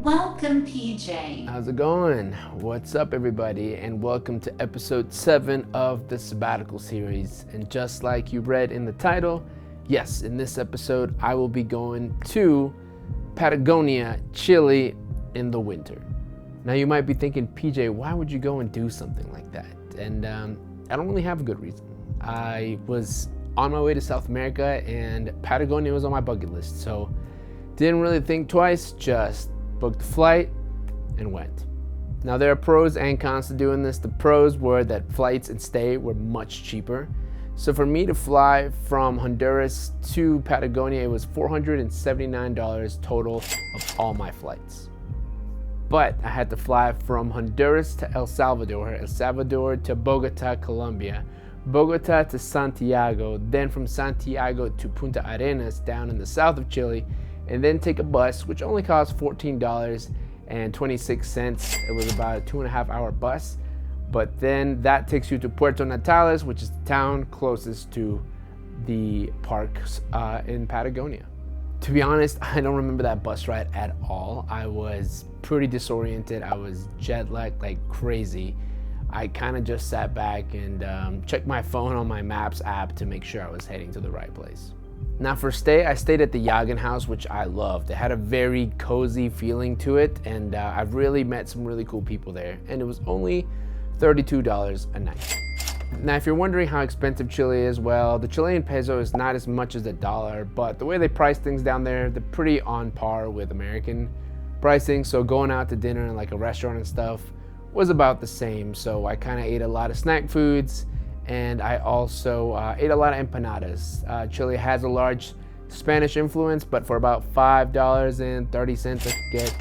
Welcome, PJ. How's it going? What's up, everybody? And welcome to episode 7 of the Sabbatical series. And just like you read in the title, yes, in this episode, I will be going to Patagonia, Chile in the winter. Now, you might be thinking, PJ, why would you go and do something like that? And I don't really have a good reason. I was on my way to South America and Patagonia was on my bucket list. So didn't really think twice, just booked the flight and went. Now, there are pros and cons to doing this. The pros were that flights and stay were much cheaper. So for me to fly from Honduras to Patagonia, it was $479 total of all my flights. But I had to fly from Honduras to El Salvador to Bogota, Colombia, Bogota to Santiago, then from Santiago to Punta Arenas down in the south of Chile, and then take a bus, which only cost $14.26. It was about a 2.5 hour bus. But then that takes you to Puerto Natales, which is the town closest to the parks in Patagonia. To be honest, I don't remember that bus ride at all. I was pretty disoriented. I was jet lagged like crazy. I kind of just sat back and checked my phone on my Maps app to make sure I was heading to the right place. Now for stay, I stayed at the Yagen House, which I loved. It had a very cozy feeling to it, and I've really met some really cool people there, and it was only $32 a night. Now, if you're wondering how expensive Chile is, well, the Chilean peso is not as much as the dollar, but the way they price things down there, they're pretty on par with American pricing, so going out to dinner in like a restaurant and stuff was about the same. So I kind of ate a lot of snack foods, and I also ate a lot of empanadas. Chile has a large Spanish influence, but for about $5.30 I could get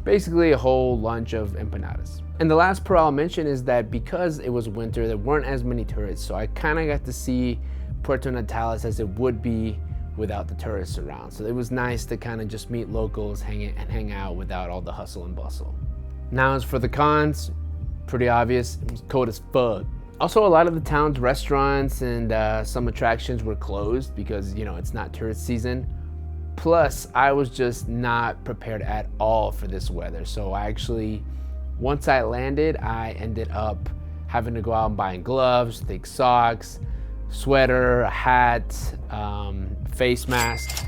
basically a whole lunch of empanadas. And the last pro I'll mention is that because it was winter, there weren't as many tourists, so I kind of got to see Puerto Natales as it would be without the tourists around. So it was nice to kind of just meet locals, hang out without all the hustle and bustle. Now as for the cons, pretty obvious, it was cold as fuck. Also, a lot of the town's restaurants and some attractions were closed because, it's not tourist season. Plus, I was just not prepared at all for this weather. So once I landed, I ended up having to go out and buying gloves, thick socks, sweater, a hat, face mask.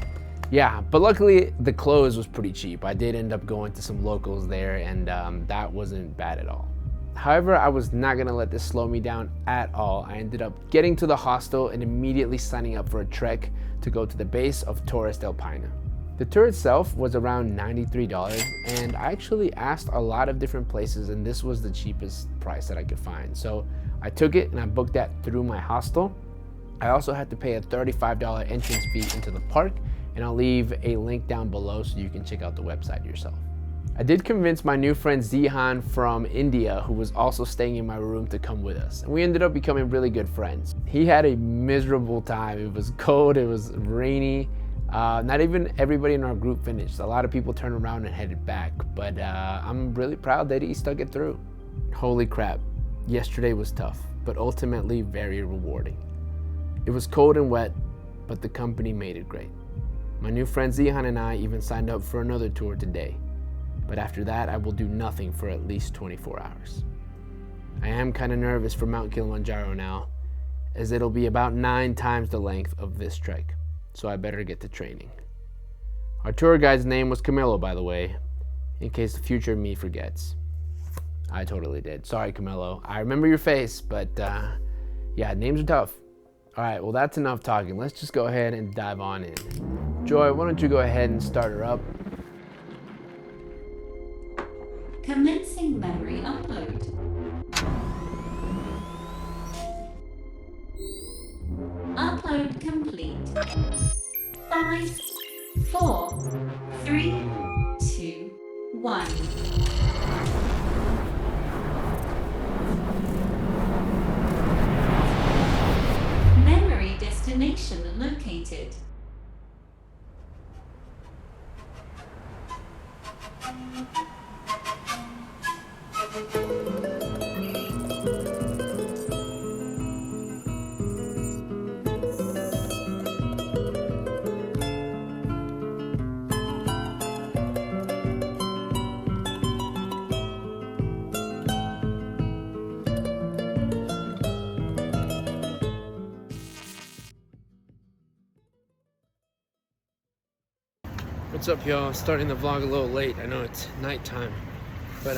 Yeah, but luckily the clothes was pretty cheap. I did end up going to some locals there, and that wasn't bad at all. However, I was not gonna let this slow me down at all. I ended up getting to the hostel and immediately signing up for a trek to go to the base of Torres del Paine. The tour itself was around $93, and I actually asked a lot of different places, and this was the cheapest price that I could find. So I took it and I booked that through my hostel. I also had to pay a $35 entrance fee into the park, and I'll leave a link down below so you can check out the website yourself. I did convince my new friend Zihan from India, who was also staying in my room, to come with us. And we ended up becoming really good friends. He had a miserable time. It was cold, it was rainy. Not even everybody in our group finished. A lot of people turned around and headed back, but I'm really proud that he stuck it through. Holy crap, yesterday was tough, but ultimately very rewarding. It was cold and wet, but the company made it great. My new friend Zihan and I even signed up for another tour today. But after that, I will do nothing for at least 24 hours. I am kind of nervous for Mount Kilimanjaro now, as it'll be about 9 times the length of this trek, so I better get to training. Our tour guide's name was Camilo, by the way, in case the future me forgets. I totally did. Sorry, Camilo. I remember your face, but yeah, names are tough. All right, well, that's enough talking. Let's just go ahead and dive on in. Joy, why don't you go ahead and start her up? Commencing memory upload. Upload complete. 5, 4, 3, 2, 1. Memory destination located. What's up, y'all? Starting the vlog a little late. I know it's nighttime, but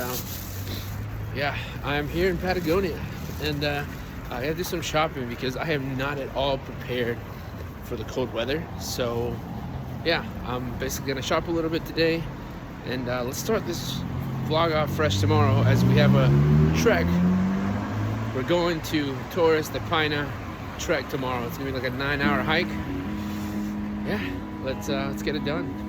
yeah, I'm here in Patagonia, and I had to do some shopping because I am not at all prepared for the cold weather. So yeah, I'm basically gonna shop a little bit today, and let's start this vlog off fresh tomorrow as we have a trek. We're going to Torres de Paine trek tomorrow. It's gonna be like a 9-hour hike. Yeah, let's get it done.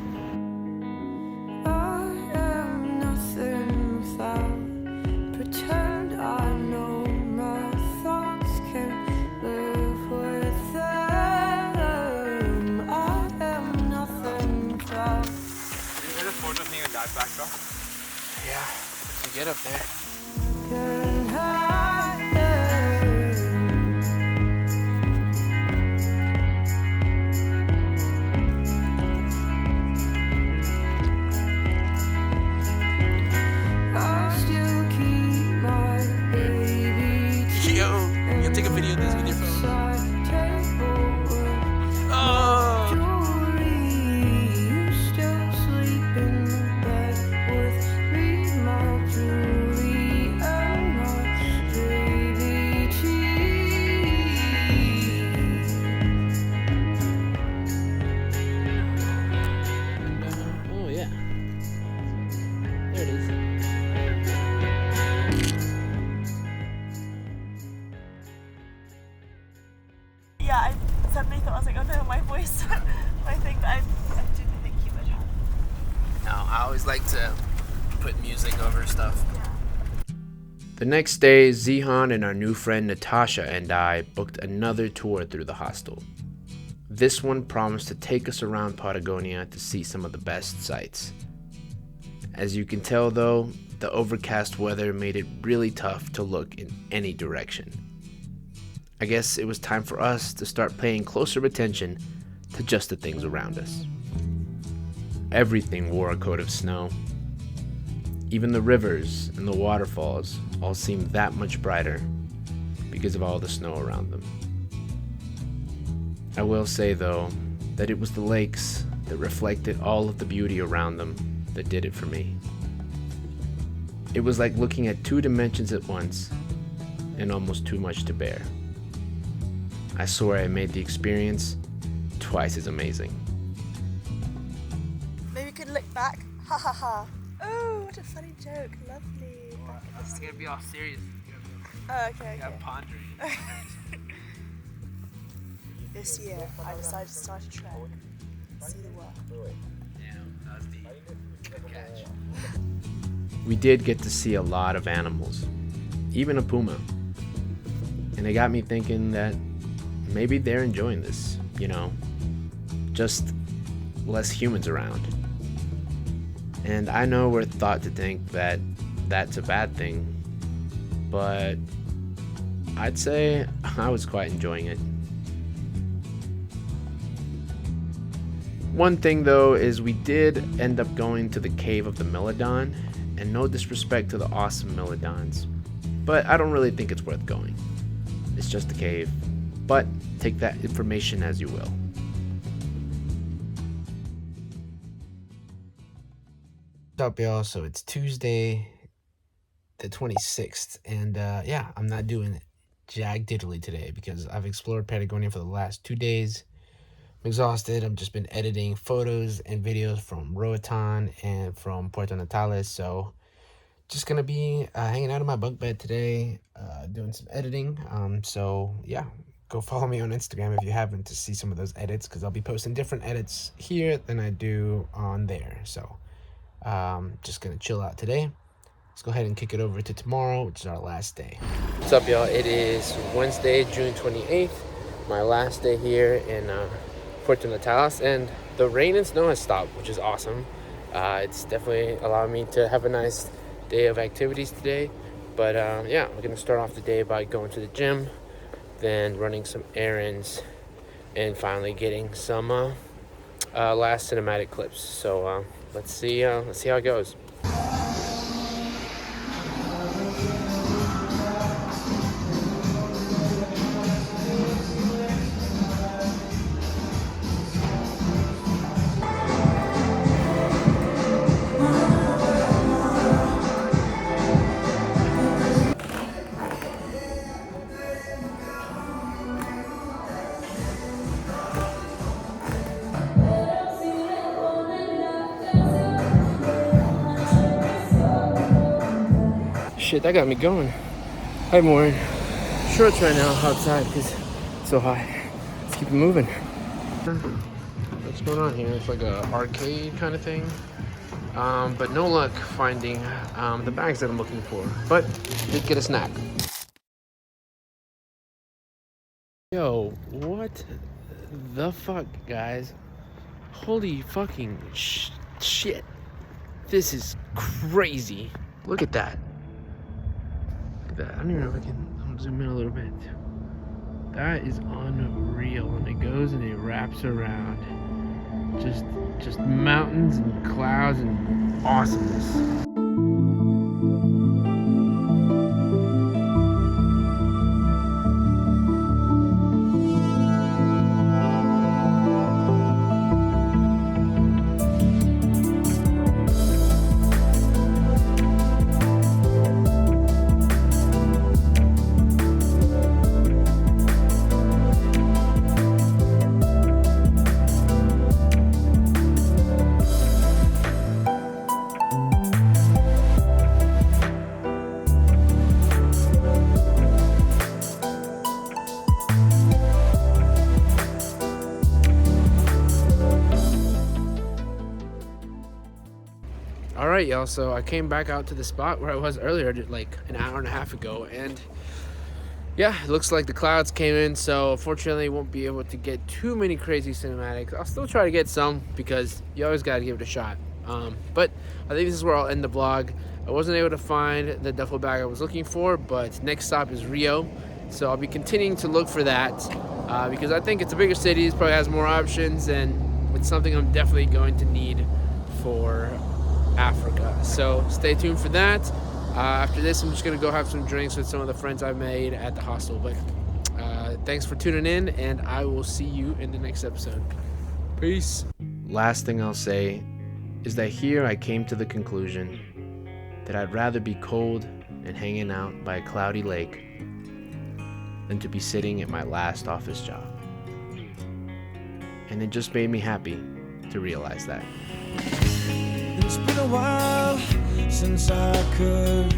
Yeah, to get up there. Yo, you take a video of this with your phone. Yeah, I suddenly thought, I was like, oh no, my voice, my thing, but I didn't think you would have. No, I always like to put music over stuff. The next day, Zihan and our new friend Natasha and I booked another tour through the hostel. This one promised to take us around Patagonia to see some of the best sights. As you can tell though, the overcast weather made it really tough to look in any direction. I guess it was time for us to start paying closer attention to just the things around us. Everything wore a coat of snow. Even the rivers and the waterfalls all seemed that much brighter because of all the snow around them. I will say though, that it was the lakes that reflected all of the beauty around them that did it for me. It was like looking at 2 dimensions at once and almost too much to bear. I swear I made the experience twice as amazing. Maybe we could look back. Ha ha ha. Oh, what a funny joke. Lovely. It's gonna be all serious. Oh, okay, You gotta ponder it. This year, I decided to start a trek. See the world. Damn, that was the good catch. We did get to see a lot of animals, even a puma. And it got me thinking that maybe they're enjoying this, you know, just less humans around. And I know we're thought to think that that's a bad thing, but I'd say I was quite enjoying it. One thing though is we did end up going to the cave of the Melodon, and no disrespect to the awesome Melodons, but I don't really think it's worth going. It's just a cave. But take that information as you will. What's up, y'all? So it's Tuesday, the 26th, and yeah, I'm not doing jack diddly today because I've explored Patagonia for the last 2 days. I'm exhausted. I've just been editing photos and videos from Roatan and from Puerto Natales, so just gonna be hanging out in my bunk bed today, doing some editing. So yeah. Go follow me on Instagram if you haven't to see some of those edits, because I'll be posting different edits here than I do on there. So just gonna chill out today. Let's go ahead and kick it over to tomorrow, which is our last day. What's up, y'all? It is Wednesday, June 28th, my last day here in Puerto Natales, and the rain and snow has stopped, which is awesome. It's definitely allowed me to have a nice day of activities today. But yeah, we're gonna start off the day by going to the gym, then running some errands, and finally getting some last cinematic clips. So let's see how it goes. shit, that got me going. I'm wearing shorts right now outside because it's so hot. Let's keep it moving. What's going on here? It's like a arcade kind of thing. But no luck finding the bags that I'm looking for. But did get a snack. Yo, what the fuck, guys? Holy fucking shit. This is crazy. Look at that. Look at that. I don't even know if I can. I'll zoom in a little bit. That is unreal. And it goes and it wraps around. Just mountains and clouds and awesomeness. Alright, y'all, so I came back out to the spot where I was earlier, like an hour and a half ago, and yeah, it looks like the clouds came in, so unfortunately won't be able to get too many crazy cinematics. I'll still try to get some because you always gotta give it a shot. But I think this is where I'll end the vlog. I wasn't able to find the duffel bag I was looking for, but next stop is Rio, so I'll be continuing to look for that because I think it's a bigger city, it probably has more options, and it's something I'm definitely going to need for Africa. So stay tuned for that. After this, I'm just gonna go have some drinks with some of the friends I've made at the hostel. But thanks for tuning in, and I will see you in the next episode. Peace. Last thing I'll say is that here I came to the conclusion that I'd rather be cold and hanging out by a cloudy lake than to be sitting at my last office job. And it just made me happy to realize that. It's been a while since I could